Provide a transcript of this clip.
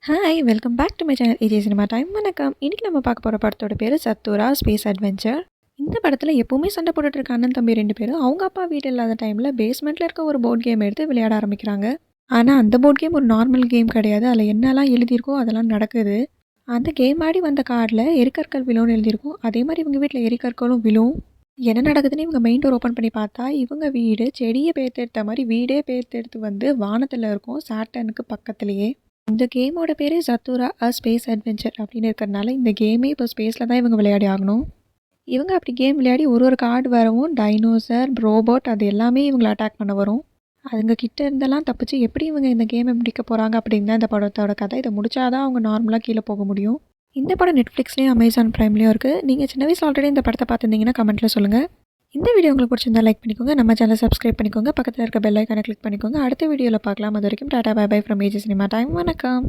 Hi welcome back to my channel AJ cinema time. வணக்கம். இன்றைக்கி நம்ம பார்க்க போகிற படத்தோட பேர் சத்தூரா ஸ்பேஸ் அட்வென்ச்சர். இந்த படத்தில் எப்போவுமே சண்டை போட்டுட்டு இருக்க அண்ணன் தம்பி ரெண்டு பேரும் அவங்க அப்பா வீடு இல்லாத டைமில் பேஸ்மெண்ட்டில் இருக்க ஒரு போர்ட் கேம் எடுத்து விளையாட ஆரம்பிக்கிறாங்க. ஆனால் அந்த போர்ட் கேம் ஒரு நார்மல் கேம் கிடையாது. அதில் என்னெல்லாம் எழுதியிருக்கோ அதெல்லாம் நடக்குது. அந்த கேம் ஆடி வந்த கார்டில் எரிக்கற்கள் விழும்னு எழுதியிருக்கும். அதே மாதிரி இவங்க வீட்டில் எரிக்கற்களும் விழும். என்ன நடக்குதுன்னு இவங்க மெயின் டோர் ஓப்பன் பண்ணி பார்த்தா இவங்க வீடு செடியை பேர்த்தெடுத்த மாதிரி வீடே பேர்த்தெடுத்து வந்து வானத்தில் இருக்கும், சாட்டனுக்கு பக்கத்துலேயே. இந்த கேமோட பேரே சத்தூரா ஸ்பேஸ் அட்வென்ச்சர் அப்படின்னு இருக்கிறதுனால இந்த கேமே இப்போ ஸ்பேஸில் தான் இவங்க விளையாடி ஆகணும். இவங்க அப்படி கேம் விளையாடி ஒரு கார்டு வரவும் டைனோசர், ரோபோட் அது எல்லாமே இவங்களை அட்டாக் பண்ண வரும். அதுங்க கிட்ட இருந்தெல்லாம் தப்பிச்சு எப்படி இவங்க இந்த கேமை முடிக்க போகிறாங்க அப்படின்னு தான் இந்த படத்தோட கதை. இதை முடிச்சாதான் அவங்க நார்மலாக கீழே போக முடியும். இந்த படம் நெட்ஃப்ளிக்ஸ்லேயும் அமேசான் ப்ரைம்லேயும் இருக்குது. நீங்கள் சின்ன வயசில் ஆல்ரெடி இந்த படத்தை பார்த்துருந்தீங்கன்னா கமெண்ட்டில் சொல்லுங்கள். இந்த வீடியோ உங்களுக்கு பிடிச்சிருந்தா லைக் பண்ணிக்கோங்க, நம்ம சேனலை சப்ஸ்கிரைப் பண்ணிக்கோங்க, பக்கத்தில் இருக்க பெல் ஐக்கானை கிளிக் பண்ணிக்கோங்க. அடுத்த வீடியோவில் பார்க்கலாம். அது வரைக்கும் tata bye bye from AJ cinema time. வணக்கம்.